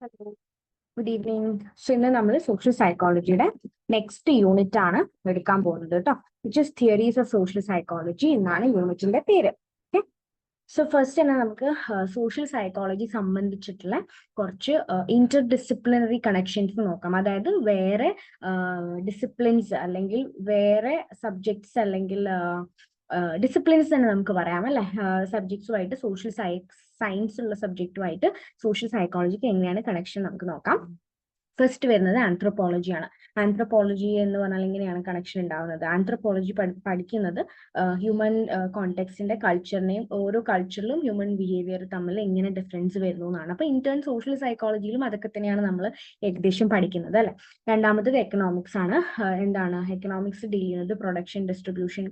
Hello, good evening. So ഇന്ന് നമ്മൾ social സൈക്കോളജിയുടെ next unit ആണ് എടുക്കാൻ പോകുന്നത് കേട്ടോ. Which is theories of social psychology എന്നാണ് യൂണിറ്റിന്റെ പേര്. ഓക്കെ, സോ ഫസ്റ്റ് തന്നെ നമുക്ക് സോഷ്യൽ സൈക്കോളജി സംബന്ധിച്ചിട്ടുള്ള കുറച്ച് ഇന്റർ ഡിസിപ്ലിനറി കണക്ഷൻസ് നോക്കാം. അതായത് വേറെ ഡിസിപ്ലിൻസ് അല്ലെങ്കിൽ വേറെ സബ്ജക്ട്സ് അല്ലെങ്കിൽ ഡിസിപ്ലിൻസ് തന്നെ നമുക്ക് പറയാം അല്ലെ, സബ്ജക്ട്സുമായിട്ട് സോഷ്യൽ സയൻസ് ഉള്ള സബ്ജക്റ്റുമായിട്ട് സോഷ്യൽ സൈക്കോളജിക്ക് എങ്ങനെയാണ് കണക്ഷൻ നമുക്ക് നോക്കാം. ഫസ്റ്റ് വരുന്നത് ആന്ത്രോപോളജിയാണ്. ആന്ത്രോപോളജി എന്ന് പറഞ്ഞാൽ ഇങ്ങനെയാണ് കണക്ഷൻ ഉണ്ടാവുന്നത്. ആന്ത്രോപോളജി പഠിക്കുന്നത് ഹ്യൂമൻ കോണ്ടെക്സ്റ്റിന്റെ കൾച്ചറിനെയും ഓരോ കൾച്ചറിലും ഹ്യൂമൻ ബിഹേവിയർ തമ്മിൽ എങ്ങനെ ഡിഫറൻസ് വരുന്നു എന്നാണ്. അപ്പൊ ഇന്റേൺ സോഷ്യൽ സൈക്കോളജിയിലും അതൊക്കെ തന്നെയാണ് നമ്മൾ ഏകദേശം പഠിക്കുന്നത് അല്ലെ. രണ്ടാമത്തത് എക്കണോമിക്സ് ആണ്. എന്താണ് എക്കണോമിക്സ് ഡീൽ ചെയ്യുന്നത്? പ്രൊഡക്ഷൻ, ഡിസ്ട്രിബ്യൂഷൻ,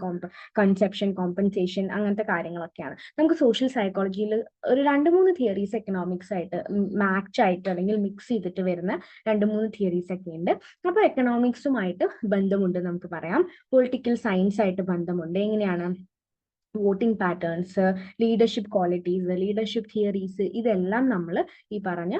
കൺസെപ്ഷൻ, കോമ്പൻസേഷൻ, അങ്ങനത്തെ കാര്യങ്ങളൊക്കെയാണ്. നമുക്ക് സോഷ്യൽ സൈക്കോളജിയിൽ ഒരു 2-3 തിയറീസ് എക്കണോമിക്സ് ആയിട്ട് മാച്ച് ആയിട്ട് അല്ലെങ്കിൽ മിക്സ് ചെയ്തിട്ട് വരുന്ന 2-3 തിയറീസ് ഒക്കെ ഉണ്ട്. അപ്പൊ എക്കണോമിക്സുമായിട്ട് ബന്ധമുണ്ട് നമുക്ക് പറയാം. പൊളിറ്റിക്കൽ സയൻസ് ആയിട്ട് ബന്ധമുണ്ട്. എങ്ങനെയാണ്? Voting patterns, leadership qualities, leadership theories, ഇതെല്ലാം നമ്മൾ ഈ പറഞ്ഞ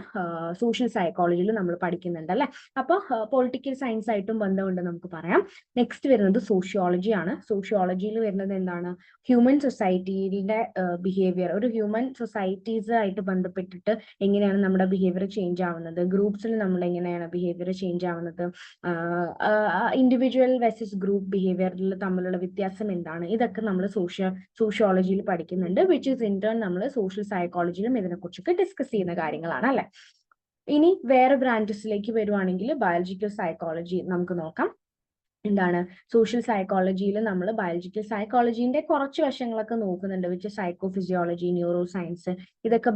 സോഷ്യൽ സൈക്കോളജിയിൽ നമ്മൾ പഠിക്കുന്നുണ്ട് അല്ലെ. അപ്പൊ പൊളിറ്റിക്കൽ സയൻസ് ആയിട്ടും ബന്ധമുണ്ട് നമുക്ക് പറയാം. നെക്സ്റ്റ് വരുന്നത് സോഷ്യോളജി ആണ്. സോഷ്യോളജിയിൽ വരുന്നത് എന്താണ്? ഹ്യൂമൻ സൊസൈറ്റിയുടെ ബിഹേവിയർ, ഒരു ഹ്യൂമൻ സൊസൈറ്റീസ് ആയിട്ട് ബന്ധപ്പെട്ടിട്ട് എങ്ങനെയാണ് നമ്മുടെ ബിഹേവിയർ ചേഞ്ച് ആവുന്നത്, ഗ്രൂപ്പ്സിൽ നമ്മൾ എങ്ങനെയാണ് ബിഹേവിയർ ചേഞ്ച് ആവുന്നത്, ഇൻഡിവിജ്വൽ വെസസ് ഗ്രൂപ്പ് ബിഹേവിയറിൽ തമ്മിലുള്ള വ്യത്യാസം എന്താണ്, ഇതൊക്കെ നമ്മൾ സോഷ്യോളജിയിൽ പഠിക്കുന്നുണ്ട്. വിച്ച് ഇസ് ഇന്റേൺ നമ്മൾ സോഷ്യൽ സൈക്കോളജിയിലും ഇതിനെക്കുറിച്ചൊക്കെ ഡിസ്കസ് ചെയ്യുന്ന കാര്യങ്ങളാണ് അല്ലെ. ഇനി വേറെ ബ്രാഞ്ചസിലേക്ക് വരുവാണെങ്കിൽ ബയോളജിക്കൽ സൈക്കോളജി നമുക്ക് നോക്കാം. എന്താണ്? സോഷ്യൽ സൈക്കോളജിയിൽ നമ്മൾ ബയോളജിക്കൽ സൈക്കോളജിന്റെ കുറച്ച് വശങ്ങളൊക്കെ നോക്കുന്നുണ്ട്. Which psycho physiology, neuro science, ഇതൊക്കെ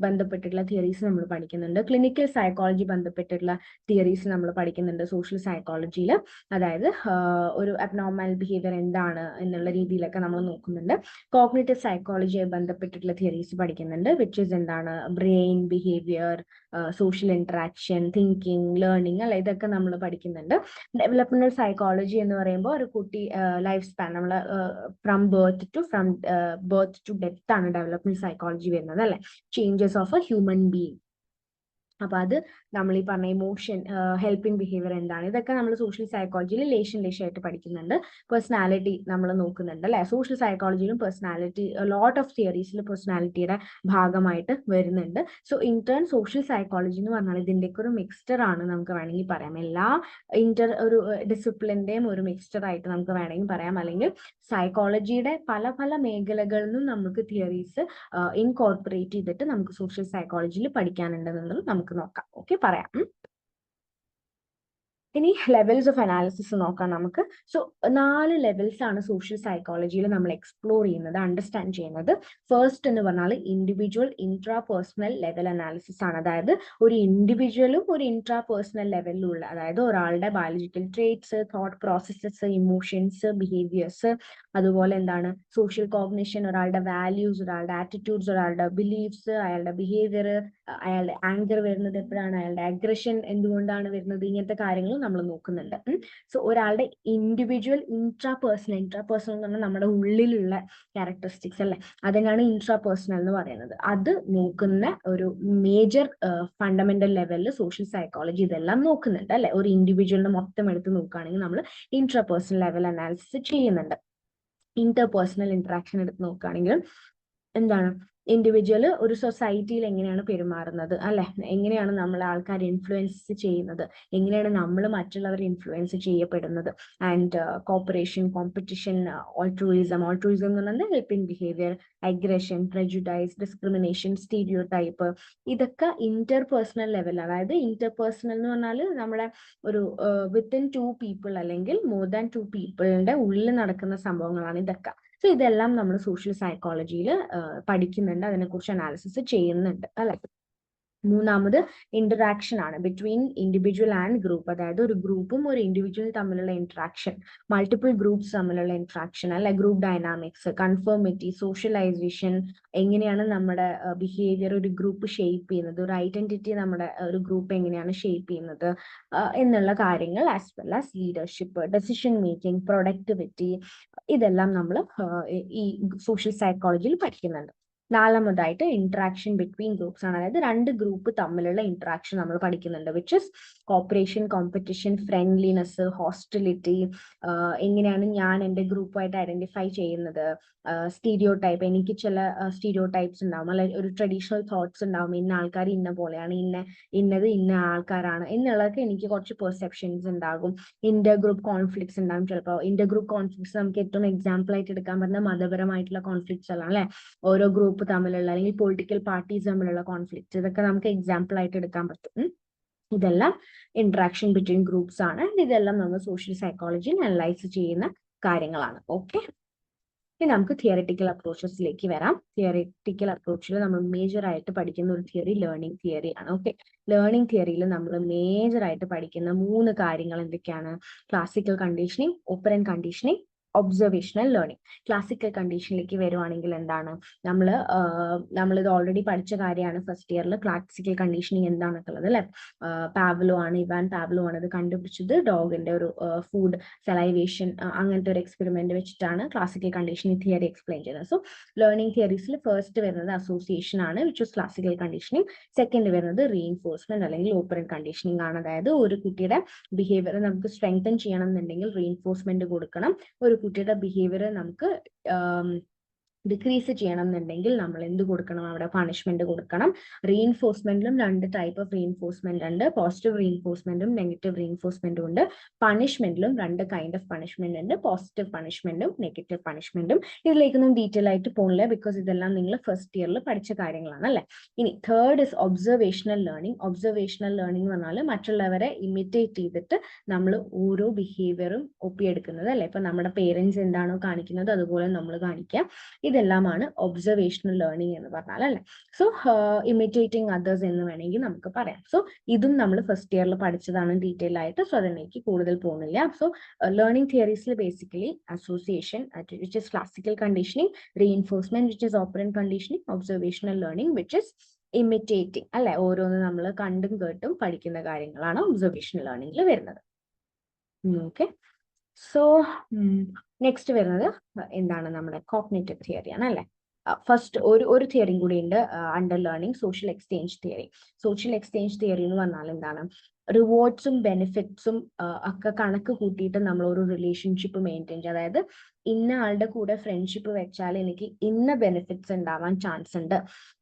ബന്ധപ്പെട്ടിട്ടുള്ള തിയറീസ് നമ്മൾ പഠിക്കുന്നുണ്ട്. ക്ലിനിക്കൽ സൈക്കോളജി ബന്ധപ്പെട്ടിട്ടുള്ള തിയറീസ് നമ്മൾ പഠിക്കുന്നുണ്ട് സോഷ്യൽ സൈക്കോളജിയിൽ. അതായത് ഒരു അബ്നോർമൽ ബിഹേവിയർ എന്താണ് എന്നുള്ള രീതിയിലൊക്കെ നമ്മൾ നോക്കുന്നുണ്ട്. കോഗ്നിറ്റീവ് സൈക്കോളജിയെ ബന്ധപ്പെട്ടിട്ടുള്ള തിയറീസ് പഠിക്കുന്നുണ്ട്. വിച്ച് ഇസ് എന്താണ്? Brain, behaviour, social interaction, thinking, learning അല്ലെ, ഇതൊക്കെ നമ്മൾ പഠിക്കുന്നുണ്ട്. ഡെവലപ്മെന്റൽ സൈക്കോളജി എന്ന് പറയുമ്പോൾ ഒരു കുട്ടി ലൈഫ് സ്പാൻ, നമ്മൾ ഫ്രം ബർത്ത് ടു ഡെത്ത് ആണ് ഡെവലപ്മെന്റ് സൈക്കോളജി വരുന്നത് അല്ലെ. Changes of A human being. അപ്പൊ അത് നമ്മൾ ഈ പറഞ്ഞ ഇമോഷൻ, ഹെൽപ്പിംഗ് ബിഹേവിയർ എന്താണ്, ഇതൊക്കെ നമ്മൾ സോഷ്യൽ സൈക്കോളജിയിൽ ലേശമായിട്ട് പഠിക്കുന്നുണ്ട്. പേഴ്സണാലിറ്റി നമ്മൾ നോക്കുന്നുണ്ട് അല്ലെ. സോഷ്യൽ സൈക്കോളജിയിലും പേഴ്സണാലിറ്റി, ലോട്ട് ഓഫ് തിയറീസിൽ പേഴ്സണാലിറ്റിയുടെ ഭാഗമായിട്ട് വരുന്നുണ്ട്. സോ ഇന്റേൺ സോഷ്യൽ സൈക്കോളജി എന്ന് പറഞ്ഞാൽ ഇതിന്റെയൊക്കെ ഒരു മിക്സ്ചർ ആണ് നമുക്ക് വേണമെങ്കിൽ പറയാം. എല്ലാ ഒരു ഡിസിപ്ലിന്റെയും ഒരു മിക്സ്ചർ ആയിട്ട് നമുക്ക് വേണമെങ്കിൽ പറയാം. അല്ലെങ്കിൽ സൈക്കോളജിയുടെ പല പല മേഖലകളിൽ നിന്നും നമുക്ക് തിയറീസ് ഇൻകോർപ്പറേറ്റ് ചെയ്തിട്ട് നമുക്ക് സോഷ്യൽ സൈക്കോളജിയിൽ പഠിക്കാനുണ്ടെന്നുള്ളത് നമുക്ക് നോക്കാം. ഓക്കെ, പറയാം. ഇനി ലെവൽസ് ഓഫ് അനാലിസിസ് നോക്കാം നമുക്ക്. സോ 4 ലെവൽസ് ആണ് സോഷ്യൽ സൈക്കോളജിയിൽ നമ്മൾ എക്സ്പ്ലോർ ചെയ്യുന്നത്, അണ്ടർസ്റ്റാൻഡ് ചെയ്യുന്നത്. ഫസ്റ്റ് എന്ന് പറഞ്ഞാൽ individual intra personal level analysis ആണ്. അതായത് ഒരു ഇൻഡിവിജ്വലും ഒരു ഇൻട്രാ പേഴ്സണൽ ലെവലിലുള്ള, അതായത് ഒരാളുടെ biological traits, thought processes, emotions, behaviours, അതുപോലെ എന്താണ് സോഷ്യൽ കോഗ്നിഷൻ, ഒരാളുടെ വാല്യൂസ്, ഒരാളുടെ ആറ്റിറ്റ്യൂഡ്സ്, ഒരാളുടെ ബിലീഫ്സ്, അയാളുടെ ബിഹേവിയർ, അയാളുടെ ആങ്കർ വരുന്നത് എപ്പോഴാണ്, അയാളുടെ അഗ്രഷൻ എന്തുകൊണ്ടാണ് വരുന്നത്, ഇങ്ങനത്തെ കാര്യങ്ങൾ നമ്മൾ നോക്കുന്നുണ്ട്. സോ ഒരാളുടെ ഇൻഡിവിജ്വൽ ഇൻട്രാ പേഴ്സണൽ എന്ന് പറഞ്ഞാൽ നമ്മുടെ ഉള്ളിലുള്ള ക്യാരക്ടറിസ്റ്റിക്സ് അല്ലെ, അതിനാണ് ഇൻട്രാ പേഴ്സണൽ എന്ന് പറയുന്നത്. അത് നോക്കുന്ന ഒരു മേജർ ഫണ്ടമെന്റൽ ലെവലിൽ സോഷ്യൽ സൈക്കോളജി ഇതെല്ലാം നോക്കുന്നുണ്ട് അല്ലെ. ഒരു ഇൻഡിവിജ്വലിനെ മൊത്തം എടുത്ത് നോക്കുകയാണെങ്കിൽ നമ്മൾ ഇൻട്രാ പേഴ്സണൽ ലെവൽ അനാലിസിസ് ചെയ്യുന്നുണ്ട്. ഇന്റർ പേഴ്സണൽ ഇന്ററാക്ഷൻ എടുത്ത് നോക്കുകയാണെങ്കിൽ എന്താണ്, ഇൻഡിവിജ്വൽ ഒരു സൊസൈറ്റിയിൽ എങ്ങനെയാണ് പെരുമാറുന്നത് അല്ലെ, എങ്ങനെയാണ് നമ്മൾ ആൾക്കാർ ഇൻഫ്ലുവൻസ് ചെയ്യുന്നത്, എങ്ങനെയാണ് നമ്മൾ മറ്റുള്ളവർ ഇൻഫ്ലുവൻസ് ചെയ്യപ്പെടുന്നത്. ആൻഡ് കോപ്പറേഷൻ, കോമ്പറ്റീഷൻ, ഓൾട്രൂയിസം എന്ന് പറഞ്ഞാൽ helping behaviour, aggression, prejudice, discrimination, stereo type, ഇതൊക്കെ ഇന്റർ പേഴ്സണൽ ലെവൽ. അതായത് ഇന്റർ പേഴ്സണൽ എന്ന് പറഞ്ഞാൽ നമ്മുടെ ഒരു വിത്തിൻ 2 പീപ്പിൾ അല്ലെങ്കിൽ മോർ ദാൻ 2 പീപ്പിളിന്റെ ഉള്ളിൽ നടക്കുന്ന സംഭവങ്ങളാണ് ഇതൊക്കെ. സോ ഇതെല്ലാം നമ്മൾ സോഷ്യൽ സൈക്കോളജിയിൽ പഠിക്കുന്നുണ്ട്, അതിനെക്കുറിച്ച് അനാലിസിസ് ചെയ്യുന്നുണ്ട് അല്ലെ. മൂന്നാമത് ഇന്ററാക്ഷൻ ആണ് ബിറ്റ്വീൻ ഇൻഡിവിജ്വൽ ആൻഡ് ഗ്രൂപ്പ്. അതായത് ഒരു ഗ്രൂപ്പും ഒരു ഇൻഡിവിജ്വൽ തമ്മിലുള്ള ഇന്ററാക്ഷൻ, മൾട്ടിപ്പിൾ ഗ്രൂപ്പ്സ് തമ്മിലുള്ള ഇന്ററാക്ഷൻ അല്ലെ, ഗ്രൂപ്പ് ഡൈനാമിക്സ്, കൺഫോർമിറ്റി, സോഷ്യലൈസേഷൻ, എങ്ങനെയാണ് നമ്മുടെ ബിഹേവിയർ ഒരു ഗ്രൂപ്പ് ഷേപ്പ് ചെയ്യുന്നത്, ഒരു ഐഡന്റിറ്റി നമ്മുടെ ഒരു ഗ്രൂപ്പ് എങ്ങനെയാണ് ഷേപ്പ് ചെയ്യുന്നത് എന്നുള്ള കാര്യങ്ങൾ, as well as leadership, decision making, productivity, ഇതെല്ലാം നമ്മൾ ഈ സോഷ്യൽ സൈക്കോളജിയിൽ പഠിക്കുന്നുണ്ട്. നാലാമതായിട്ട് ഇന്ററാക്ഷൻ ബിറ്റ്വീൻ ഗ്രൂപ്പ്സ് ആണ്. അതായത് രണ്ട് ഗ്രൂപ്പ് തമ്മിലുള്ള ഇന്ററാക്ഷൻ നമ്മൾ പഠിക്കുന്നുണ്ട്, which is corporation, competition, friendliness, hostility. എങ്ങനെയാണ് ഞാൻ എൻ്റെ ഗ്രൂപ്പായിട്ട് ഐഡന്റിഫൈ ചെയ്യുന്നത്, സ്റ്റീരിയോ ടൈപ്പ്, എനിക്ക് ചില സ്റ്റീരിയോ ടൈപ്സ് ഉണ്ടാവും, അല്ലെ ഒരു ട്രഡീഷണൽ തോട്ട്സ് ഉണ്ടാവും, ഇന്ന ആൾക്കാർ ഇന്ന പോലെയാണ്, ഇന്നത് ഇന്ന ആൾക്കാരാണ് എന്നുള്ളതൊക്കെ എനിക്ക് കുറച്ച് പെർസെപ്ഷൻസ് ഉണ്ടാകും. ഇന്റർ ഗ്രൂപ്പ് കോൺഫ്ലിക്ട്സ് ഉണ്ടാകും. ചിലപ്പോൾ ഇന്റർ ഗ്രൂപ്പ് കോൺഫ്ലിക്ട്സ് നമുക്ക് ഏറ്റവും എക്സാമ്പിൾ ആയിട്ട് എടുക്കാൻ പറ്റുന്ന മതപരമായിട്ടുള്ള കോൺഫ്ലിക്ട്സ് അല്ല, അല്ലെ, ഓരോ ഗ്രൂപ്പ് തമ്മിലുള്ള അല്ലെങ്കിൽ പൊളിറ്റിക്കൽ പാർട്ടീസ് തമ്മിലുള്ള കോൺഫ്ലിക്ട്സ്, ഇതൊക്കെ നമുക്ക് എക്സാമ്പിൾ ആയിട്ട് എടുക്കാൻ പറ്റും. ഇതെല്ലാം ഇന്ററാക്ഷൻ ബിറ്റ്വീൻ ഗ്രൂപ്പ്സ് ആണ്. ഇതെല്ലാം നമ്മൾ സോഷ്യൽ സൈക്കോളജിയിൽ അനലൈസ് ചെയ്യുന്ന കാര്യങ്ങളാണ്. ഓക്കെ, ഇനി നമുക്ക് തിയറിറ്റിക്കൽ അപ്രോച്ചസിലേക്ക് വരാം. തിയറിറ്റിക്കൽ അപ്രോച്ചിൽ നമ്മൾ മേജർ ആയിട്ട് പഠിക്കുന്ന ഒരു തിയറി ലേണിംഗ് തിയറി ആണ്. ഓക്കെ, ലേണിംഗ് തിയറിയിൽ നമ്മൾ മേജർ ആയിട്ട് പഠിക്കുന്ന 3 കാര്യങ്ങൾ എന്തൊക്കെയാണ്? Classical conditioning, operant conditioning, observational learning. Classical കണ്ടീഷനിലേക്ക് വരുവാണെങ്കിൽ എന്താണ്, നമ്മളിത് ഓൾറെഡി പഠിച്ച കാര്യമാണ് ഫസ്റ്റ് ഇയറിൽ. ക്ലാസിക്കൽ കണ്ടീഷനിങ് എന്താണെന്നുള്ളത് അല്ലെ, ഇവാൻ പാവ്ലോ ആണ് ഇത് കണ്ടുപിടിച്ചത്. ഡോഗിന്റെ ഒരു ഫുഡ് സലൈവേഷൻ അങ്ങനത്തെ ഒരു എക്സ്പെരിമെന്റ് വെച്ചിട്ടാണ് ക്ലാസിക്കൽ കണ്ടീഷനിങ് തിയറി എക്സ്പ്ലെയിൻ ചെയ്യുന്നത്. സോ ലേണിംഗ് തിയറീസിൽ ഫസ്റ്റ് വരുന്നത് അസോസിയേഷൻ ആണ്, which is classical conditioning. Second വരുന്നത് റീഇൻഫോഴ്സ്മെന്റ് അല്ലെങ്കിൽ ഓപ്പറന്റ് കണ്ടീഷനിങ് ആണ്. അതായത് ഒരു കുട്ടിയുടെ ബിഹേവിയർ നമുക്ക് സ്ട്രെങ്തൻ ചെയ്യണം എന്നുണ്ടെങ്കിൽ റീഇൻഫോഴ്സ്മെന്റ് കൊടുക്കണം. ഒരു കുട്ടിയുടെ ബിഹേവിയർ നമുക്ക് ഡിക്രീസ് ചെയ്യണം എന്നുണ്ടെങ്കിൽ നമ്മൾ എന്ത് കൊടുക്കണം? അവിടെ പണിഷ്മെന്റ് കൊടുക്കണം. റീഇൻഫോഴ്സ്മെന്റിലും 2 ടൈപ്പ് ഓഫ് റീഇൻഫോഴ്സ്മെന്റ് ഉണ്ട്. പോസിറ്റീവ് റീഇൻഫോഴ്സ്മെന്റും നെഗറ്റീവ് റീഇൻഫോഴ്സ്മെന്റും ഉണ്ട്. പണിഷ്മെന്റിലും 2 കൈൻഡ് ഓഫ് പണിഷ്മെന്റ് ഉണ്ട്, പോസിറ്റീവ് പണിഷ്മെന്റും നെഗറ്റീവ് പണിഷ്മെന്റും. ഇതിലേക്കൊന്നും ഡീറ്റെയിൽ ആയിട്ട് പോകില്ല, ബിക്കോസ് ഇതെല്ലാം നിങ്ങൾ ഫസ്റ്റ് ഇയറിൽ പഠിച്ച കാര്യങ്ങളാണ് അല്ലെ. ഇനി third is observational learning. Observational learning എന്ന് പറഞ്ഞാൽ മറ്റുള്ളവരെ ഇമിറ്റേറ്റ് ചെയ്തിട്ട് നമ്മൾ ഓരോ ബിഹേവിയറും ഒപ്പിയെടുക്കുന്നത് അല്ലെ. ഇപ്പൊ നമ്മുടെ പേരൻസ് എന്താണോ കാണിക്കുന്നത് അതുപോലെ നമ്മൾ കാണിക്കാം. ഇതെല്ലാമാണ് ഒബ്സർവേഷണൽ ലേണിംഗ് എന്ന് പറഞ്ഞാൽ അല്ലെ. സോ ഇമിറ്റേറ്റിംഗ് അതേഴ്സ് എന്ന് വേണമെങ്കിൽ നമുക്ക് പറയാം. സോ ഇതും നമ്മൾ ഫസ്റ്റ് ഇയറിൽ പഠിച്ചതാണ് ഡീറ്റെയിൽ ആയിട്ട്. സോ അതിലേക്ക് കൂടുതൽ പോകുന്നില്ല. സോ ലേണിംഗ് തിയറീസിൽ basically association, which is classical conditioning, reinforcement, which is operant conditioning, observational learning, which is imitating അല്ലെ. ഓരോന്ന് നമ്മൾ കണ്ടും കേട്ടും പഠിക്കുന്ന കാര്യങ്ങളാണ് ഒബ്സർവേഷണൽ ലേണിംഗിൽ വരുന്നത്. ഓക്കെ, സോ നെക്സ്റ്റ് വരുന്നത് എന്താണ്? നമ്മുടെ കോഗ്നിറ്റീവ് തിയറി ആണ് അല്ലെ. ഫസ്റ്റ് ഒരു തിയറിയും കൂടി ഉണ്ട് under learning, social exchange theory. Social exchange theory എന്ന് പറഞ്ഞാൽ എന്താണ്? റിവാർഡ്സും ബെനിഫിറ്റ്സും ഒക്കെ കണക്ക് കൂട്ടിയിട്ട് നമ്മൾ ഒരു റിലേഷൻഷിപ്പ് മെയിൻറ്റെയിൻ ചെയ്യുക. അതായത് ഇന്ന ആളുടെ കൂടെ ഫ്രണ്ട്ഷിപ്പ് വെച്ചാൽ എനിക്ക് ഇന്ന ബെനിഫിറ്റ്സ് ഉണ്ടാവാൻ ചാൻസ് ഉണ്ട്,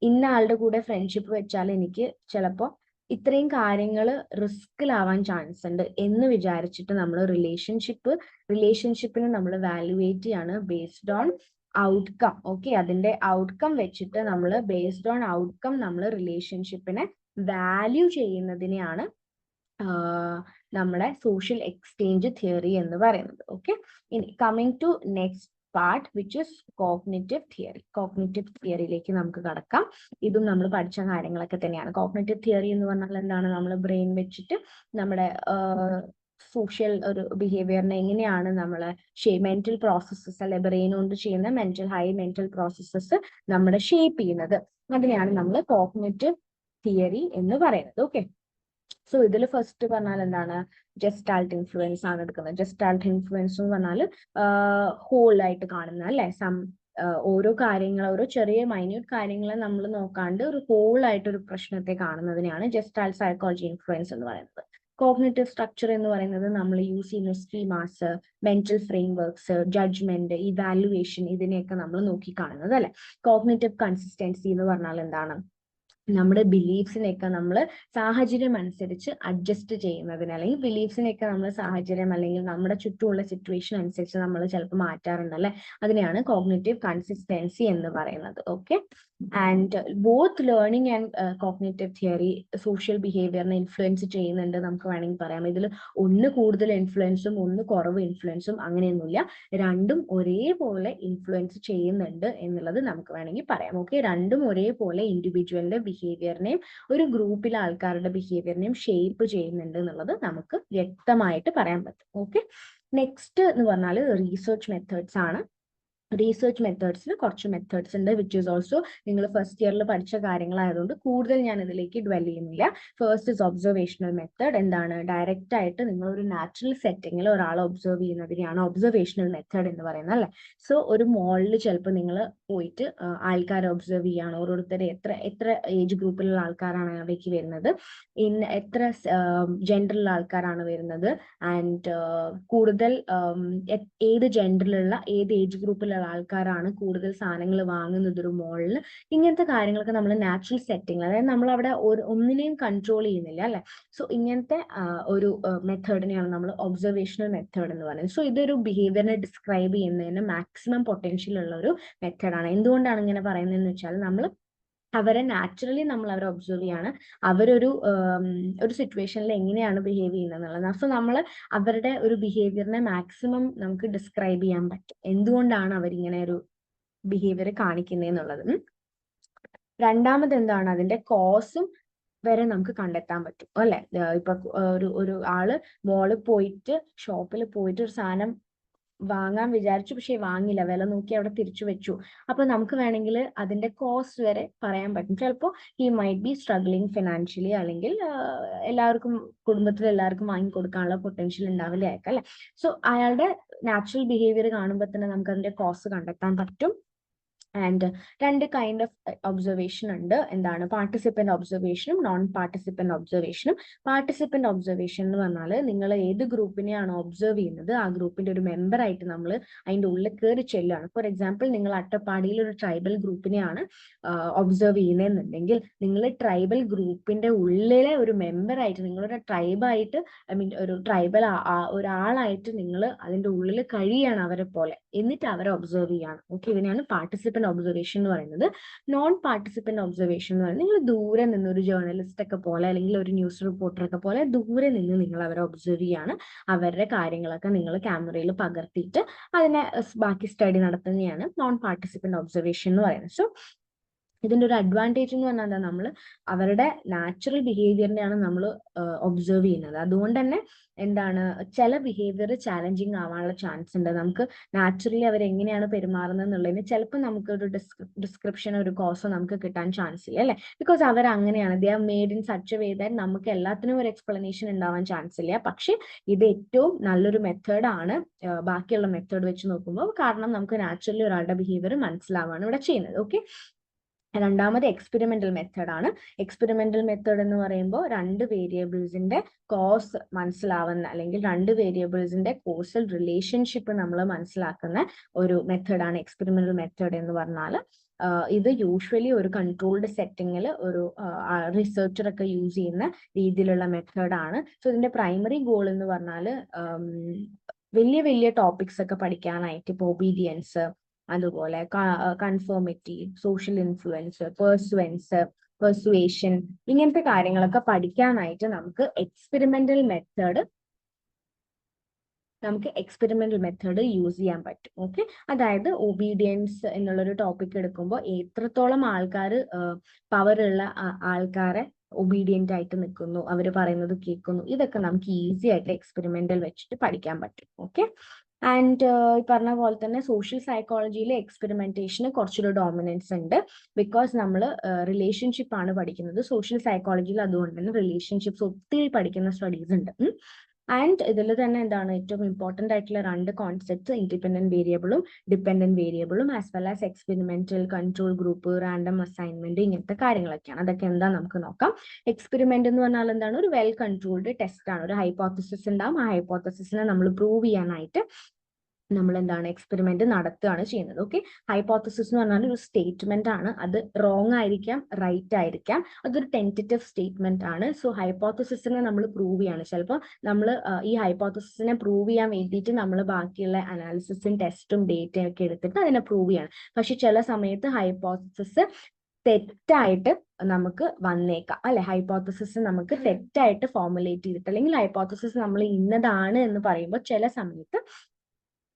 ഇന്ന ആളുടെ കൂടെ ഫ്രണ്ട്ഷിപ്പ് വെച്ചാൽ എനിക്ക് ചിലപ്പോൾ ഇത്രയും കാര്യങ്ങൾ റിസ്കിലാവാൻ ചാൻസ് ഉണ്ട് എന്ന് വിചാരിച്ചിട്ട് നമ്മൾ റിലേഷൻഷിപ്പിനെ നമ്മൾ വാല്യുവേറ്റ് ചെയ്യാണ് ബേസ്ഡ് ഓൺ ഔട്ട്കം. ഓക്കെ, അതിന്റെ ഔട്ട്കം വെച്ചിട്ട് നമ്മൾ ബേസ്ഡ് ഓൺ ഔട്ട്കം നമ്മൾ റിലേഷൻഷിപ്പിനെ വാല്യൂ ചെയ്യുന്നതിനെയാണ് നമ്മുടെ സോഷ്യൽ എക്സ്ചേഞ്ച് തിയറി എന്ന് പറയുന്നത്. ഓക്കെ, ഇനി coming to next part, which is cognitive theory. Cognitive തിയറിയിലേക്ക് നമുക്ക് കടക്കാം. ഇതും നമ്മൾ പഠിച്ച കാര്യങ്ങളൊക്കെ തന്നെയാണ്. കോഗ്നിറ്റീവ് തിയറി എന്ന് പറഞ്ഞാൽ എന്താണ്? നമ്മൾ ബ്രെയിൻ വെച്ചിട്ട് നമ്മുടെ സോഷ്യൽ ഒരു ബിഹേവിയറിനെ എങ്ങനെയാണ് നമ്മൾ മെന്റൽ പ്രോസസ്സസ് അല്ലെ, ബ്രെയിൻ കൊണ്ട് ചെയ്യുന്ന ഹൈ മെന്റൽ പ്രോസസ്സസ് നമ്മുടെ ഷേപ്പ് ചെയ്യുന്നത്, അതിനെയാണ് നമ്മൾ കോഗ്നിറ്റീവ് തിയറി എന്ന് പറയുന്നത്. ഓക്കെ, സോ ഇതിൽ ഫസ്റ്റ് പറഞ്ഞാൽ എന്താണ്? ജസ്റ്റാൾട്ട് ഇൻഫ്ലുവൻസ് ആണ് എടുക്കുന്നത്. ജസ്റ്റാൾട്ട് ഇൻഫ്ലുവൻസ് എന്ന് പറഞ്ഞാൽ ഹോൾ ആയിട്ട് കാണുന്ന അല്ലെ, ഓരോ കാര്യങ്ങൾ, ഓരോ ചെറിയ മൈന്യൂട്ട് കാര്യങ്ങളെ നമ്മൾ നോക്കാണ്ട് ഒരു ഹോൾ ആയിട്ട് ഒരു പ്രശ്നത്തെ കാണുന്നതിനെയാണ് ജസ്റ്റാൾട്ട് സൈക്കോളജി ഇൻഫ്ലുവൻസ് എന്ന് പറയുന്നത്. കോഗ്നിറ്റീവ് സ്ട്രക്ചർ എന്ന് പറയുന്നത് നമ്മൾ യൂസ് ചെയ്യുന്ന schemas, mental frameworks, judgement, evaluation, ഇതിനെയൊക്കെ നമ്മൾ നോക്കി കാണുന്നത് അല്ലെ. കോഗ്നിറ്റീവ് കൺസിസ്റ്റൻസി എന്ന് പറഞ്ഞാൽ എന്താണ്? നമ്മുടെ ബിലീഫ്സിനെയൊക്കെ നമ്മൾ സാഹചര്യം അനുസരിച്ച് അഡ്ജസ്റ്റ് ചെയ്യുന്നതിന്, അല്ലെങ്കിൽ ബിലീഫ്സിനെയൊക്കെ നമ്മൾ സാഹചര്യം അല്ലെങ്കിൽ നമ്മുടെ ചുറ്റുമുള്ള സിറ്റുവേഷൻ അനുസരിച്ച് നമ്മൾ ചിലപ്പോൾ മാറ്റാറുണ്ട് അല്ലെ. അതിനെയാണ് കോഗ്നിറ്റീവ് കൺസിസ്റ്റൻസി എന്ന് പറയുന്നത്. Okay, and both learning and cognitive theory social ബിഹേവിയറിനെ ഇൻഫ്ലുവൻസ് ചെയ്യുന്നുണ്ട് നമുക്ക് വേണമെങ്കിൽ പറയാം. ഇതിൽ ഒന്ന് കൂടുതൽ ഇൻഫ്ലുവൻസും ഒന്ന് കുറവ് ഇൻഫ്ലുവൻസും അങ്ങനെയൊന്നുമില്ല, രണ്ടും ഒരേപോലെ ഇൻഫ്ലുവൻസ് ചെയ്യുന്നുണ്ട് എന്നുള്ളത് നമുക്ക് വേണമെങ്കിൽ പറയാം. ഓക്കെ, രണ്ടും ഒരേപോലെ ഇൻഡിവിജ്വലിന്റെ ബിഹേവിയറിനെയും ഒരു ഗ്രൂപ്പിലെ ആൾക്കാരുടെ ബിഹേവിയറിനെയും ഷേപ്പ് ചെയ്യുന്നുണ്ട് എന്നുള്ളത് നമുക്ക് വ്യക്തമായിട്ട് പറയാൻ പറ്റും. ഓക്കെ, നെക്സ്റ്റ് എന്ന് പറഞ്ഞാൽ റീസെർച്ച് മെത്തേഡ്സ് ആണ്. റീസെർച്ച് മെത്തേഡ്സിൽ കുറച്ച് മെത്തേഡ്സ് ഉണ്ട്, വിച്ച് ഈസ് ഓൾസോ നിങ്ങൾ ഫസ്റ്റ് ഇയറിൽ പഠിച്ച കാര്യങ്ങളായതുകൊണ്ട് കൂടുതൽ ഞാൻ ഇതിലേക്ക് ഡ്വെൽ ചെയ്യുന്നില്ല. First is observational method. എന്താണ്? ഡയറക്റ്റ് ആയിട്ട് നിങ്ങൾ ഒരു നാച്ചുറൽ സെറ്റിങ്ങിൽ ഒരാളെ ഒബ്സർവ് ചെയ്യുന്നതിനെയാണ് ഒബ്സർവേഷണൽ മെത്തേഡ് എന്ന് പറയുന്നത്, അല്ലേ? സോ ഒരു മോളിൽ ചിലപ്പോൾ നിങ്ങൾ പോയിട്ട് ആൾക്കാരെ ഒബ്സർവ് ചെയ്യാണ്, ഓരോരുത്തരെ എത്ര ഏജ് ഗ്രൂപ്പിലുള്ള ആൾക്കാരാണ് അവിടേക്ക് വരുന്നത്, എത്ര ജെൻഡറിലുള്ള ആൾക്കാരാണ് വരുന്നത്, ആൻഡ് കൂടുതൽ ഏത് ജെൻഡറിലുള്ള ഏത് ഏജ് ഗ്രൂപ്പിലുള്ള ആൾക്കാരാണ് കൂടുതൽ സാധനങ്ങൾ വാങ്ങുന്നത് ഒരു മോളിൽ. ഇങ്ങനത്തെ കാര്യങ്ങളൊക്കെ നമ്മൾ നാച്ചുറൽ സെറ്റിംഗ്, അതായത് നമ്മൾ അവിടെ ഒന്നിനെയും കൺട്രോൾ ചെയ്യുന്നില്ല, അല്ലെ? സോ ഇങ്ങനത്തെ ഒരു മെത്തേഡിനെയാണ് നമ്മൾ ഒബ്സർവേഷണൽ മെത്തേഡ് എന്ന് പറയുന്നത്. സോ ഇതൊരു ബിഹേവിയറിനെ ഡിസ്ക്രൈബ് ചെയ്യുന്നതിന് മാക്സിമം പൊട്ടൻഷ്യൽ ഉള്ള ഒരു മെത്തേഡാണ്. എന്തുകൊണ്ടാണ് ഇങ്ങനെ പറയുന്നതെന്ന് വെച്ചാൽ നമ്മൾ അവരെ നാച്ചുറലി നമ്മൾ അവരെ ഒബ്സർവ് ചെയ്യാണ്, അവരൊരു ഒരു സിറ്റുവേഷനിൽ എങ്ങനെയാണ് ബിഹേവ് ചെയ്യുന്നത് എന്നുള്ളത്. സോ നമ്മൾ അവരുടെ ഒരു ബിഹേവിയറിനെ മാക്സിമം നമുക്ക് ഡിസ്ക്രൈബ് ചെയ്യാൻ പറ്റും, എന്തുകൊണ്ടാണ് അവരിങ്ങനെ ഒരു ബിഹേവിയർ കാണിക്കുന്നത് എന്നുള്ളത്. രണ്ടാമത് എന്താണ്? അതിന്റെ കോസും വരെ നമുക്ക് കണ്ടെത്താൻ പറ്റും, അല്ലെ? ഇപ്പൊ ഒരു ആള് മോളിൽ പോയിട്ട് ഷോപ്പിൽ പോയിട്ട് ഒരു സാധനം വാങ്ങാൻ വിചാരിച്ചു, പക്ഷെ വാങ്ങില്ല, വില നോക്കി അവിടെ തിരിച്ചു വെച്ചു. അപ്പൊ നമുക്ക് വേണമെങ്കിൽ അതിന്റെ കോസ്റ്റ് വരെ പറയാൻ പറ്റും. ചിലപ്പോൾ he might be struggling financially, അല്ലെങ്കിൽ എല്ലാവർക്കും കുടുംബത്തിൽ എല്ലാവർക്കും വാങ്ങിക്കൊടുക്കാനുള്ള പൊട്ടൻഷ്യൽ ഉണ്ടാവില്ല അയക്കാം, അല്ലെ? സോ അയാളുടെ നാച്ചുറൽ ബിഹേവിയർ കാണുമ്പോൾ തന്നെ നമുക്ക് അതിന്റെ കോസ്റ്റ് കണ്ടെത്താൻ പറ്റും. ആൻഡ് രണ്ട് കൈൻഡ് ഓഫ് ഒബ്സർവേഷൻ ഉണ്ട്. എന്താണ്? പാർട്ടിസിപ്പന്റ് ഒബ്സർവേഷനും നോൺ പാർട്ടിസിപ്പന്റ് ഒബ്സർവേഷനും. പാർട്ടിസിപ്പന്റ് ഒബ്സർവേഷൻ എന്ന് പറഞ്ഞാൽ നിങ്ങൾ ഏത് ഗ്രൂപ്പിനെയാണോ ഒബ്സർവ് ചെയ്യുന്നത് ആ ഗ്രൂപ്പിന്റെ ഒരു മെമ്പർ ആയിട്ട് നമ്മൾ അതിൻ്റെ ഉള്ളിൽ കയറി ചെല്ലുകയാണ്. ഫോർ എക്സാമ്പിൾ, നിങ്ങൾ അട്ടപ്പാടിയിൽ ഒരു ട്രൈബൽ ഗ്രൂപ്പിനെയാണ് ഒബ്സർവ് ചെയ്യുന്നതെന്നുണ്ടെങ്കിൽ നിങ്ങൾ ട്രൈബൽ ഗ്രൂപ്പിന്റെ ഉള്ളിലെ ഒരു മെമ്പർ ആയിട്ട്, നിങ്ങളൊരു ട്രൈബായിട്ട്, ഐ മീൻ ഒരു ട്രൈബൽ ഒരാളായിട്ട് നിങ്ങൾ അതിൻ്റെ ഉള്ളിൽ കഴിയാണ് അവരെ പോലെ, എന്നിട്ട് അവരെ ഒബ്സർവ് ചെയ്യാണ്. ഓക്കെ, ഇതിനെയാണ് പാർട്ടിസിപ്പന്റ് ഒബ്സർവേഷൻ എന്ന് പറയുന്നത്. നോൺ പാർട്ടിസിപ്പന്റ് ഒബ്സർവേഷൻ എന്ന് പറയുന്നത് നിങ്ങൾ ദൂരെ നിന്ന് ഒരു ജേർണലിസ്റ്റ് ഒക്കെ പോലെ, അല്ലെങ്കിൽ ഒരു ന്യൂസ് റിപ്പോർട്ടർ ഒക്കെ പോലെ ദൂരെ നിന്ന് നിങ്ങൾ അവരെ ഒബ്സർവ് ചെയ്യാണ്, അവരുടെ കാര്യങ്ങളൊക്കെ നിങ്ങൾ ക്യാമറയിൽ പകർത്തിയിട്ട് അതിനെ ബാക്കി സ്റ്റഡി നടത്തുന്നതാണ് നോൺ പാർട്ടിസിപ്പന്റ് ഒബ്സർവേഷൻ എന്ന് പറയുന്നത്. സോ ഇതിന്റെ ഒരു അഡ്വാൻറ്റേജ് എന്ന് പറഞ്ഞാൽ നമ്മൾ അവരുടെ നാച്ചുറൽ ബിഹേവിയറിനെയാണ് നമ്മൾ ഒബ്സർവ് ചെയ്യുന്നത്. അതുകൊണ്ട് തന്നെ എന്താണ്, ചില ബിഹേവിയർ ചാലഞ്ചിങ് ആവാനുള്ള ചാൻസ് ഉണ്ട്. നമുക്ക് നാച്ചുറലി അവർ എങ്ങനെയാണ് പെരുമാറുന്നത് എന്നുള്ളതിന് ചിലപ്പോൾ നമുക്ക് ഒരു ഡിസ്ക്രിപ്ഷനോ ഒരു കോസോ നമുക്ക് കിട്ടാൻ ചാൻസ് ഇല്ല, അല്ലെ? ബിക്കോസ് അവർ അങ്ങനെയാണ്, they are made in such a way that നമുക്ക് എല്ലാത്തിനും ഒരു എക്സ്പ്ലനേഷൻ ഉണ്ടാവാൻ ചാൻസ് ഇല്ല. പക്ഷെ ഇത് ഏറ്റവും നല്ലൊരു മെത്തേഡാണ് ബാക്കിയുള്ള മെത്തേഡ് വെച്ച് നോക്കുമ്പോൾ, കാരണം നമുക്ക് നാച്ചുറലി ഒരാളുടെ ബിഹേവിയർ മനസ്സിലാവാണ് ഇവിടെ ചെയ്യുന്നത്. ഓക്കെ, രണ്ടാമത് എക്സ്പെരിമെന്റൽ മെത്തേഡാണ്. എക്സ്പെരിമെന്റൽ മെത്തേഡ് എന്ന് പറയുമ്പോൾ രണ്ട് വേരിയബിൾസിന്റെ കോസ് മനസ്സിലാവുന്ന, അല്ലെങ്കിൽ രണ്ട് വേരിയബിൾസിന്റെ കോസൽ റിലേഷൻഷിപ്പ് നമ്മൾ മനസ്സിലാക്കുന്ന ഒരു മെത്തേഡാണ് എക്സ്പെരിമെന്റൽ മെത്തേഡ് എന്ന് പറഞ്ഞാൽ. ഇത് യൂഷ്വലി ഒരു കൺട്രോൾഡ് സെറ്റിങ്ങിൽ ഒരു റിസർച്ചർ ഒക്കെ യൂസ് ചെയ്യുന്ന രീതിയിലുള്ള മെത്തേഡാണ്. സോ ഇതിന്റെ പ്രൈമറി ഗോൾ എന്ന് പറഞ്ഞാൽ വലിയ വലിയ ടോപ്പിക്സ് ഒക്കെ പഠിക്കാനായിട്ട്, ഇപ്പോൾ ഒബീഡിയൻസ്, അതുപോലെ കൺഫോമിറ്റി, സോഷ്യൽ ഇൻഫ്ലുവൻസ്, പെർസുവേഷൻ, ഇങ്ങനത്തെ കാര്യങ്ങളൊക്കെ പഠിക്കാനായിട്ട് നമുക്ക് എക്സ്പെരിമെന്റൽ മെത്തേഡ് യൂസ് ചെയ്യാൻ പറ്റും. ഓക്കെ, അതായത് ഒബീഡിയൻസ് എന്നുള്ളൊരു ടോപ്പിക് എടുക്കുമ്പോൾ എത്രത്തോളം ആൾക്കാർ പവറുള്ള ആൾക്കാരെ ഒബീഡിയന്റ് ആയിട്ട് നിൽക്കുന്നു, അവർ പറയുന്നത് കേൾക്കുന്നു, ഇതൊക്കെ നമുക്ക് ഈസി ആയിട്ട് എക്സ്പെരിമെന്റൽ വെച്ചിട്ട് പഠിക്കാൻ പറ്റും. ഓക്കെ, ആൻഡ് ഈ പറഞ്ഞ പോലെ തന്നെ സോഷ്യൽ സൈക്കോളജിയിൽ എക്സ്പെരിമെന്റേഷന് കുറച്ചൊരു ഡോമിനൻസ് ഉണ്ട്, ബിക്കോസ് നമ്മൾ റിലേഷൻഷിപ്പ് ആണ് പഠിക്കുന്നത് സോഷ്യൽ സൈക്കോളജിയിൽ. അതുകൊണ്ട് തന്നെ റിലേഷൻഷിപ്സ് ഒത്തിരി പഠിക്കുന്ന സ്റ്റഡീസ് ഉണ്ട്. ആൻഡ് ഇതിൽ തന്നെ എന്താണ് ഏറ്റവും ഇമ്പോർട്ടൻ്റ് ആയിട്ടുള്ള രണ്ട് കോൺസെപ്റ്റ്സ്, ഇൻഡിപെൻഡന്റ് വേരിയബിളും ഡിപെൻഡന്റ് വേരിയബിളും, as well as experimental, control group, random assignment, ഇങ്ങനത്തെ കാര്യങ്ങളൊക്കെയാണ്. അതൊക്കെ എന്താ നമുക്ക് നോക്കാം. എക്സ്പെരിമെന്റ് എന്ന് പറഞ്ഞാൽ എന്താണ്? ഒരു വെൽ കൺട്രോൾഡ് ടെസ്റ്റ് ആണ്. ഒരു ഹൈപ്പോത്തസിസ് ഉണ്ടാവും, ആ ഹൈപ്പോത്തസിസിനെ നമ്മൾ പ്രൂവ് ചെയ്യാനായിട്ട് നമ്മൾ എന്താണ് എക്സ്പെരിമെന്റ് നടത്തുകയാണ് ചെയ്യുന്നത്. ഓക്കെ, ഹൈപ്പോത്തസിസ് എന്ന് പറഞ്ഞാൽ ഒരു സ്റ്റേറ്റ്മെന്റ് ആണ്. അത് റോങ് ആയിരിക്കാം, റൈറ്റ് ആയിരിക്കാം, അതൊരു ടെന്റേറ്റീവ് സ്റ്റേറ്റ്മെന്റ് ആണ്. സോ ഹൈപ്പോത്തസിസിനെ നമ്മൾ പ്രൂവ് ചെയ്യാണ്. ചിലപ്പോൾ നമ്മൾ ഈ ഹൈപ്പോത്തസിസിനെ പ്രൂവ് ചെയ്യാൻ വേണ്ടിയിട്ട് നമ്മൾ ബാക്കിയുള്ള അനാലിസിസും ടെസ്റ്റും ഡേറ്റയും ഒക്കെ എടുത്തിട്ട് അതിനെ പ്രൂവ് ചെയ്യാണ്. പക്ഷെ ചില സമയത്ത് ഹൈപ്പോത്തസിസ് തെറ്റായിട്ട് നമുക്ക് വന്നേക്കാം, അല്ലെ? ഹൈപ്പോത്തസിസ് നമുക്ക് തെറ്റായിട്ട് ഫോർമുലേറ്റ് ചെയ്തിട്ട്, അല്ലെങ്കിൽ ഹൈപ്പോത്തസിസ് നമ്മൾ ഇന്നതാണ് എന്ന് പറയുമ്പോൾ ചില സമയത്ത്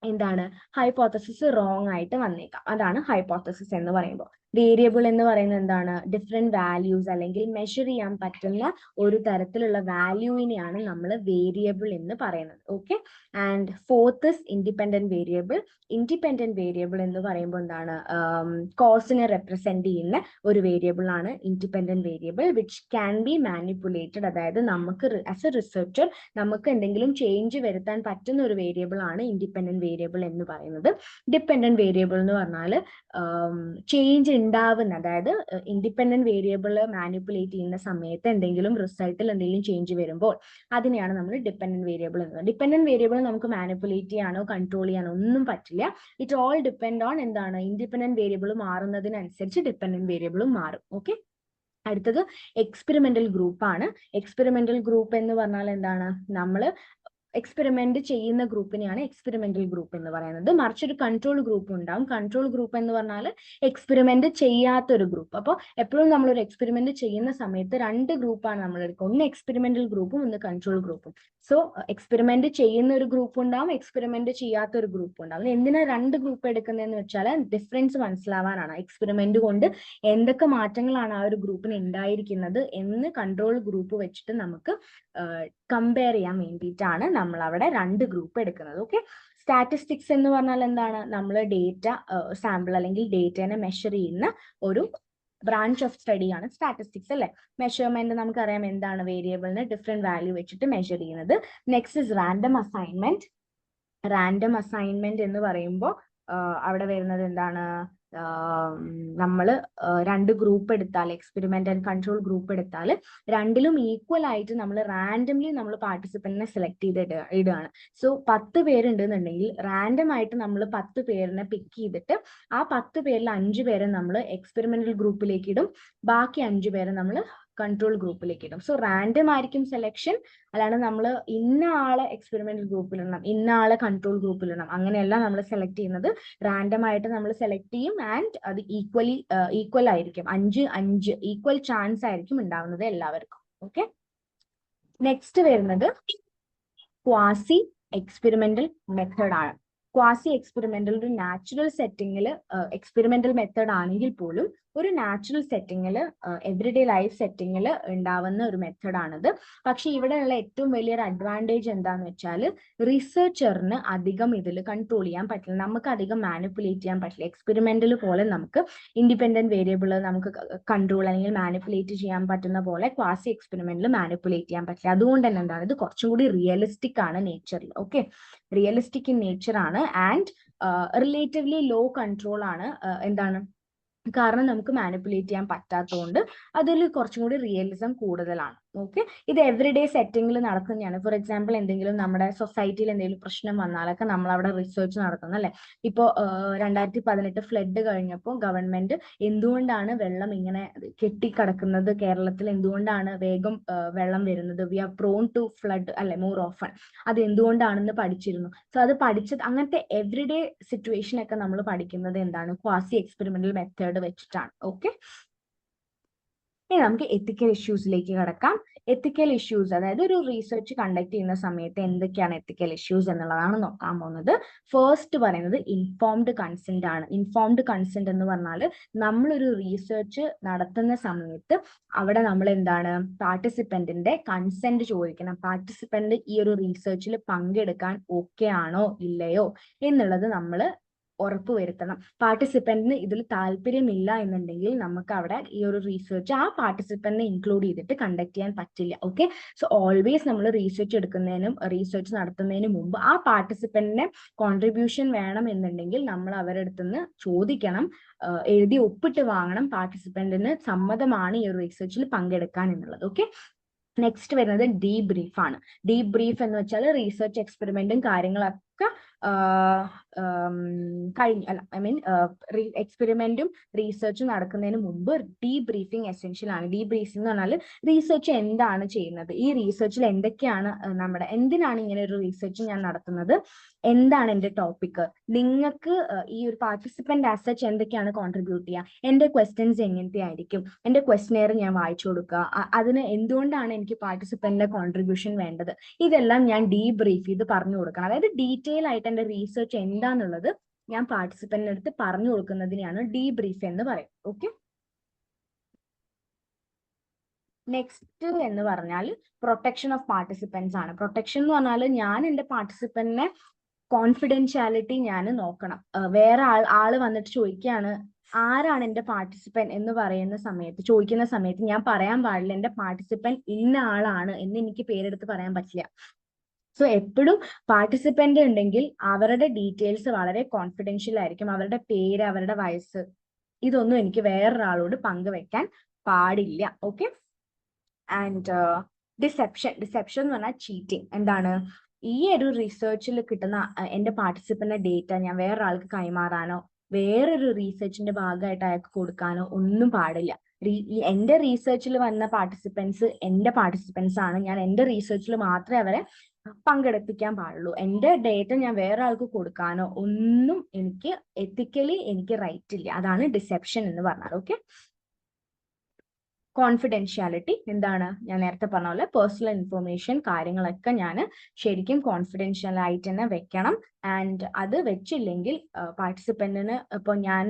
എന്താണ് ഹൈപ്പോത്തസിസ് റോങ് ആയിട്ട് വന്നേക്കാം. അതാണ് ഹൈപ്പോത്തസിസ് എന്ന് പറയുമ്പോൾ. വേരിയബിൾ എന്ന് പറയുന്നത് എന്താണ്? ഡിഫറെന്റ് വാല്യൂസ് അല്ലെങ്കിൽ മെഷർ ചെയ്യാൻ പറ്റുന്ന ഒരു തരത്തിലുള്ള വാല്യൂവിനെയാണ് നമ്മൾ വേരിയബിൾ എന്ന് പറയുന്നത്. Okay. And fourth is independent variable. Independent variable എന്ന് പറയുമ്പോൾ എന്താണ്? കോസിനെ റെപ്രസെന്റ് ചെയ്യുന്ന ഒരു വേരിയബിൾ ആണ് independent variable, which can be manipulated. അതായത് നമുക്ക് ആസ് എ റിസർച്ചർ നമുക്ക് എന്തെങ്കിലും ചേഞ്ച് വരുത്താൻ പറ്റുന്ന ഒരു വേരിയബിൾ ആണ് ഇൻഡിപെൻഡന്റ് വേരിയബിൾ എന്ന് പറയുന്നത്. ഡിപെൻഡന്റ് വേരിയബിൾ എന്ന് പറഞ്ഞാൽ ചേഞ്ച് ഉണ്ടാവുന്ന, അതായത് ഇൻഡിപെൻഡന്റ് വേരിയബിൾ മാനിപ്പുലേറ്റ് ചെയ്യുന്ന സമയത്ത് എന്തെങ്കിലും റിസൾട്ടിൽ എന്തെങ്കിലും ചേഞ്ച് വരുമ്പോൾ അതിനെയാണ് നമ്മൾ ഡിപെൻഡന്റ് വേരിയബിൾ എന്ന് പറയുന്നത്. ഡിപെൻഡന്റ് വേരിയബിൾ നമുക്ക് മാനിപ്പുലേറ്റ് ചെയ്യാനോ കൺട്രോൾ ചെയ്യാനോ ഒന്നും പറ്റില്ല. ഇറ്റ് ഓൾ ഡിപെൻഡ് ഓൺ എന്താണ്? ഇൻഡിപെൻഡന്റ് വേരിയബിൾ മാറുന്നതിനനുസരിച്ച് ഡിപെൻഡന്റ് വേരിയബിളും മാറും. ഓക്കെ. അടുത്തത് എക്സ്പെരിമെന്റൽ ഗ്രൂപ്പ് ആണ്. എക്സ്പെരിമെന്റൽ ഗ്രൂപ്പ് എന്ന് പറഞ്ഞാൽ എന്താണ്? നമ്മൾ എക്സ്പെരിമെന്റ് ചെയ്യുന്ന ഗ്രൂപ്പിനെയാണ് എക്സ്പെരിമെന്റൽ ഗ്രൂപ്പ് എന്ന് പറയുന്നത്. മറിച്ച് ഒരു കൺട്രോൾ ഗ്രൂപ്പ് ഉണ്ടാവും. കൺട്രോൾ ഗ്രൂപ്പ് എന്ന് പറഞ്ഞാൽ എക്സ്പെരിമെന്റ് ചെയ്യാത്തൊരു ഗ്രൂപ്പ്. അപ്പോൾ എപ്പോഴും നമ്മൾ ഒരു എക്സ്പെരിമെന്റ് ചെയ്യുന്ന സമയത്ത് രണ്ട് ഗ്രൂപ്പാണ് നമ്മൾ എടുക്കുക. ഒന്ന് എക്സ്പെരിമെന്റൽ ഗ്രൂപ്പും ഒന്ന് കൺട്രോൾ ഗ്രൂപ്പും. സോ എക്സ്പെരിമെന്റ് ചെയ്യുന്ന ഒരു ഗ്രൂപ്പ് ഉണ്ടാവും, എക്സ്പെരിമെന്റ് ചെയ്യാത്ത ഒരു ഗ്രൂപ്പ് ഉണ്ടാവും. എന്തിനാ രണ്ട് ഗ്രൂപ്പ് എടുക്കുന്നതെന്ന് വെച്ചാൽ ഡിഫറൻസ് മനസ്സിലാവാനാണ്. എക്സ്പെരിമെന്റ് കൊണ്ട് എന്തൊക്കെ മാറ്റങ്ങളാണ് ആ ഒരു ഗ്രൂപ്പിന് ഉണ്ടായിരിക്കുന്നത് എന്ന് കൺട്രോൾ ഗ്രൂപ്പ് വെച്ചിട്ട് നമുക്ക് കമ്പയർ ചെയ്യാൻ വേണ്ടിയിട്ടാണ് നമ്മൾ അവിടെ രണ്ട് ഗ്രൂപ്പ് എടുക്കുന്നത്. ഓക്കെ. സ്റ്റാറ്റിസ്റ്റിക്സ് എന്ന് പറഞ്ഞാൽ എന്താണ്? നമ്മൾ ഡേറ്റ സാമ്പിൾ അല്ലെങ്കിൽ ഡേറ്റനെ മെഷർ ചെയ്യുന്ന ഒരു ബ്രാഞ്ച് ഓഫ് സ്റ്റഡി ആണ് സ്റ്റാറ്റിസ്റ്റിക്സ്, അല്ലെ? മെഷർമെന്റ് നമുക്കറിയാം എന്താണ്? വേരിയബിളിന് ഡിഫറെന്റ് വാല്യൂ വെച്ചിട്ട് മെഷർ ചെയ്യുന്നത്. Next is random assignment. Random assignment എന്ന് പറയുമ്പോൾ അവിടെ വരുന്നത് എന്താണ്? നമ്മൾ രണ്ട് ഗ്രൂപ്പ് എടുത്താൽ, എക്സ്പെരിമെന്റ് ആൻഡ് കൺട്രോൾ ഗ്രൂപ്പ് എടുത്താൽ രണ്ടിലും ഈക്വൽ ആയിട്ട് നമ്മൾ റാൻഡംലി നമ്മൾ പാർട്ടിസിപ്പന്റിനെ സെലക്ട് ചെയ്ത് ഇടുകയാണ്. സോ 10 പേരുണ്ടെന്നുണ്ടെങ്കിൽ റാൻഡം ആയിട്ട് നമ്മൾ 10 പേരിനെ പിക്ക് ചെയ്തിട്ട് ആ 10 പേരിൽ 5 പേരെ നമ്മൾ എക്സ്പെരിമെന്റൽ ഗ്രൂപ്പിലേക്ക് ഇടും, ബാക്കി 5 പേരെ നമ്മൾ കൺട്രോൾ ഗ്രൂപ്പിലേക്ക് ഇടും. സോ റാൻഡം ആയിരിക്കും സെലക്ഷൻ, അല്ലാണ്ട് നമ്മൾ ഇന്ന ആളെ എക്സ്പെരിമെന്റൽ ഗ്രൂപ്പിലിടണം, ഇന്ന ആളെ കൺട്രോൾ ഗ്രൂപ്പിലിടണം, അങ്ങനെയല്ല നമ്മൾ സെലക്ട് ചെയ്യുന്നത്. റാൻഡം ആയിട്ട് നമ്മൾ സെലക്ട് ചെയ്യും ആൻഡ് അത് ഈക്വൽ ആയിരിക്കും. 5-5 ഈക്വൽ ചാൻസ് ആയിരിക്കും ഉണ്ടാവുന്നത് എല്ലാവർക്കും. ഓക്കെ. നെക്സ്റ്റ് വരുന്നത് ക്വാസി എക്സ്പെരിമെന്റൽ മെത്തേഡ് ആണ്. ക്വാസി എക്സ്പെരിമെന്റൽ ഒരു നാച്ചുറൽ സെറ്റിങ്ങിൽ എക്സ്പെരിമെന്റൽ മെത്തേഡ് ആണെങ്കിൽ പോലും ഒരു നാച്ചുറൽ സെറ്റിങ്ങിൽ എവറിഡേ ലൈഫ് സെറ്റിങ്ങിൽ ഉണ്ടാവുന്ന ഒരു മെത്തേഡാണിത്. പക്ഷെ ഇവിടെയുള്ള ഏറ്റവും വലിയൊരു അഡ്വാൻറ്റേജ് എന്താന്ന് വെച്ചാൽ റിസർച്ചറിന് അധികം ഇതിൽ കൺട്രോൾ ചെയ്യാൻ പറ്റില്ല, നമുക്ക് അധികം മാനിപ്പുലേറ്റ് ചെയ്യാൻ പറ്റില്ല. എക്സ്പെരിമെന്റൽ പോലെ നമുക്ക് ഇൻഡിപെൻഡന്റ് വേരിയബിൾ നമുക്ക് കൺട്രോൾ അല്ലെങ്കിൽ മാനിപ്പുലേറ്റ് ചെയ്യാൻ പറ്റുന്ന പോലെ ക്വാസി എക്സ്പെരിമെന്റിൽ മാനിപ്പുലേറ്റ് ചെയ്യാൻ പറ്റില്ല. അതുകൊണ്ട് തന്നെ എന്താണ്? ഇത് കുറച്ചും കൂടി റിയലിസ്റ്റിക് ആണ് നേച്ചറിൽ. ഓക്കെ. റിയലിസ്റ്റിക് ഇൻ നേച്ചർ ആണ് ആൻഡ് റിലേറ്റീവ്ലി ലോ കൺട്രോൾ ആണ്. എന്താണ്? കാരണം നമുക്ക് മാനിപ്പുലേറ്റ് ചെയ്യാൻ പറ്റാത്തതുകൊണ്ട് അതിൽ കുറച്ചും കൂടി റിയലിസം കൂടുതലാണ്. ഓക്കെ. ഇത് എവറിഡേ സെറ്റിംഗിൽ നടക്കുന്നതാണ്. ഫോർ എക്സാമ്പിൾ എന്തെങ്കിലും നമ്മുടെ സൊസൈറ്റിയിൽ എന്തെങ്കിലും പ്രശ്നം വന്നാലൊക്കെ നമ്മൾ അവിടെ റിസർച്ച് നടത്തുന്നു, അല്ലെ? ഇപ്പോൾ 2018 ഫ്ലഡ് കഴിഞ്ഞപ്പോൾ ഗവൺമെന്റ് എന്തുകൊണ്ടാണ് വെള്ളം ഇങ്ങനെ കെട്ടിക്കിടക്കുന്നത്, കേരളത്തിൽ എന്തുകൊണ്ടാണ് വേഗം വെള്ളം വരുന്നത്, we are prone to flood, അല്ലെ, മോർ ഓഫൺ, അത് എന്തുകൊണ്ടാണെന്ന് പഠിച്ചിരുന്നു. സോ അത് പഠിച്ചത് അങ്ങനത്തെ എവറിഡേ സിറ്റുവേഷൻ ഒക്കെ നമ്മൾ പഠിക്കുന്നത് എന്താണ്? ക്വാസി എക്സ്പെരിമെന്റൽ മെത്തേഡ് വെച്ചിട്ടാണ്. ഓക്കെ. ഇനി നമുക്ക് എത്തിക്കൽ ഇഷ്യൂസിലേക്ക് കടക്കാം. എത്തിക്കൽ ഇഷ്യൂസ്, അതായത് ഒരു റീസെർച്ച് കണ്ടക്ട് ചെയ്യുന്ന സമയത്ത് എന്തൊക്കെയാണ് എത്തിക്കൽ ഇഷ്യൂസ് എന്നുള്ളതാണ് നോക്കാൻ പോകുന്നത്. ഫസ്റ്റ് പറയുന്നത് ഇൻഫോംഡ് കൺസെന്റ് ആണ്. ഇൻഫോംഡ് കൺസെന്റ് എന്ന് പറഞ്ഞാൽ നമ്മളൊരു റീസെർച്ച് നടത്തുന്ന സമയത്ത് അവിടെ നമ്മൾ എന്താണ്? പാർട്ടിസിപ്പന്റിന്റെ കൺസെന്റ് ചോദിക്കണം. പാർട്ടിസിപ്പന്റ് ഈ ഒരു റീസെർച്ചിൽ പങ്കെടുക്കാൻ ഓക്കെ ആണോ ഇല്ലയോ എന്നുള്ളത് നമ്മൾ ഉറപ്പുവരുത്തണം. പാർട്ടിസിപ്പന്റിന് ഇതിൽ താല്പര്യമില്ല എന്നുണ്ടെങ്കിൽ നമുക്ക് അവിടെ ഈ ഒരു റീസെർച്ച് ആ പാർട്ടിസിപ്പന്റിനെ ഇൻക്ലൂഡ് ചെയ്തിട്ട് കണ്ടക്ട് ചെയ്യാൻ പറ്റില്ല. ഓക്കെ. സോ ഓൾവേസ് നമ്മൾ റീസെർച്ച് എടുക്കുന്നതിനും റീസെർച്ച് നടത്തുന്നതിന് മുമ്പ് ആ പാർട്ടിസിപ്പന്റിനെ കോൺട്രിബ്യൂഷൻ വേണം എന്നുണ്ടെങ്കിൽ നമ്മൾ അവരുടെ അടുത്തുനിന്ന് ചോദിക്കണം, എഴുതി ഒപ്പിട്ട് വാങ്ങണം പാർട്ടിസിപ്പന്റിന് സമ്മതമാണ് ഈ ഒരു റീസെർച്ചിൽ പങ്കെടുക്കാൻ എന്നുള്ളത്. ഓക്കെ. നെക്സ്റ്റ് വരുന്നത് ഡീബ്രീഫ് ആണ്. ഡീബ്രീഫ് എന്ന് വെച്ചാൽ റീസെർച്ച് എക്സ്പെരിമെന്റും കാര്യങ്ങളൊക്കെ എക്സ്പെരിമെന്റും റീസെർച്ചും നടക്കുന്നതിന് മുമ്പ് ഡീബ്രീഫിംഗ് എസെൻഷ്യൽ ആണ്. ഡീബ്രീഫിംഗ് എന്ന് പറഞ്ഞാൽ റീസെർച്ച് എന്താണ് ചെയ്യുന്നത്, ഈ റീസെർച്ചിൽ എന്തൊക്കെയാണ് എന്തിനാണ് ഇങ്ങനെ ഒരു റീസെർച്ച് ഞാൻ നടത്തുന്നത്, എന്താണ് എൻ്റെ ടോപ്പിക്, നിങ്ങൾക്ക് ഈ ഒരു പാർട്ടിസിപ്പന്റ് ആസ് സച്ച് എന്തൊക്കെയാണ് കോൺട്രിബ്യൂട്ട് ചെയ്യുക, എൻ്റെ ക്വസ്റ്റ്യൻസ് എങ്ങനത്തെ ആയിരിക്കും, എൻ്റെ ക്വസ്റ്റ്യനെയർ ഞാൻ വായിച്ചു കൊടുക്കുക, അതിന് എന്തുകൊണ്ടാണ് എനിക്ക് പാർട്ടിസിപ്പന്റിന്റെ കോൺട്രിബ്യൂഷൻ വേണ്ടത്, ഇതെല്ലാം ഞാൻ ഡീബ്രീഫ് ചെയ്ത് പറഞ്ഞു കൊടുക്കണം. അതായത് ഡീറ്റെയിൽ ആയിട്ട് ആയിട്ട് എൻ്റെ റീസെർച്ച് എന്താന്നുള്ളത് ഞാൻ പാർട്ടിസിപ്പന്റിന്റെ അടുത്ത് പറഞ്ഞു കൊടുക്കുന്നതിനെയാണ് ഡീബ്രീഫ് എന്ന് പറയും. ഓക്കെ, നെക്സ്റ്റ് എന്ന് പറഞ്ഞാൽ പ്രൊട്ടക്ഷൻ ഓഫ് പാർട്ടിസിപ്പൻസ് ആണ്. പ്രൊട്ടക്ഷൻ എന്ന് പറഞ്ഞാൽ ഞാൻ എൻ്റെ പാർട്ടിസിപ്പന്റിനെ കോൺഫിഡൻഷ്യാലിറ്റി ഞാൻ നോക്കണം. വേറെ ആള് വന്നിട്ട് ചോദിക്കുകയാണ് ആരാണ് എൻ്റെ പാർട്ടിസിപ്പന്റ് എന്ന് പറയുന്ന സമയത്ത്, ചോദിക്കുന്ന സമയത്ത് ഞാൻ പറയാൻ പാടില്ല എൻ്റെ പാർട്ടിസിപ്പന്റ് ഇന്ന ആളാണ് എന്ന് എനിക്ക് പേരെടുത്ത് പറയാൻ പറ്റില്ല. സോ എപ്പോഴും പാർട്ടിസിപ്പന്റ് ഉണ്ടെങ്കിൽ അവരുടെ ഡീറ്റെയിൽസ് വളരെ കോൺഫിഡൻഷ്യൽ ആയിരിക്കും. അവരുടെ പേര്, അവരുടെ വയസ്സ്, ഇതൊന്നും എനിക്ക് വേറൊരാളോട് പങ്കുവെക്കാൻ പാടില്ല. ഓക്കെ, ആൻഡ് ഡിസെപ്ഷൻ എന്ന് പറഞ്ഞാൽ ചീറ്റിംഗ്. എന്താണ്, ഈ ഒരു റിസർച്ചിൽ കിട്ടുന്ന എൻ്റെ പാർട്ടിസിപ്പന്റിന്റെ ഡേറ്റ ഞാൻ വേറൊരാൾക്ക് കൈമാറാനോ വേറൊരു റീസെർച്ചിന്റെ ഭാഗമായിട്ട് അയാൾക്ക് കൊടുക്കാനോ ഒന്നും പാടില്ല. എൻ്റെ റീസെർച്ചിൽ വന്ന പാർട്ടിസിപ്പൻസ് എൻ്റെ പാർട്ടിസിപ്പൻസ് ആണ്. ഞാൻ എൻ്റെ റീസെർച്ചിൽ മാത്രമേ അവരെ പങ്കെടുപ്പിക്കാൻ പാടുള്ളൂ. എൻ്റെ ഡേറ്റ ഞാൻ വേറെ ആൾക്ക് കൊടുക്കാനോ ഒന്നും എനിക്ക് എത്തിക്കലി എനിക്ക് റൈറ്റ് ഇല്ല. അതാണ് ഡിസെപ്ഷൻ എന്ന് പറഞ്ഞാൽ. ഓക്കെ, കോൺഫിഡൻഷ്യാലിറ്റി എന്താണ്, ഞാൻ നേരത്തെ പറഞ്ഞ പോലെ പേഴ്സണൽ ഇൻഫർമേഷൻ കാര്യങ്ങളൊക്കെ ഞാൻ ശരിക്കും കോൺഫിഡൻഷ്യൽ ആയിട്ട് തന്നെ വെക്കണം. ആൻഡ് അത് വെച്ചില്ലെങ്കിൽ പാർട്ടിസിപ്പന്റിന് ഇപ്പോൾ ഞാൻ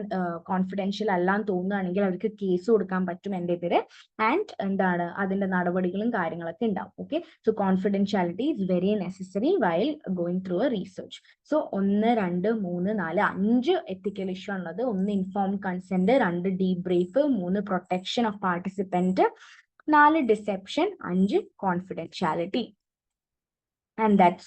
കോൺഫിഡൻഷ്യൽ അല്ലാന്ന് തോന്നുകയാണെങ്കിൽ അവർക്ക് കേസ് കൊടുക്കാൻ പറ്റും എൻ്റെ എതിരെ. ആൻഡ് എന്താണ്, അതിന്റെ നടപടികളും കാര്യങ്ങളൊക്കെ ഉണ്ടാവും. Okay, so confidentiality is very necessary while going through A research. So 1, 2, 3, 4, 5 ethical issue ഉള്ളത്. 1 informed consent, 2 ഡീബ്രീഫ്, 3 protection of participant, 4 deception, 5 confidentiality. And that's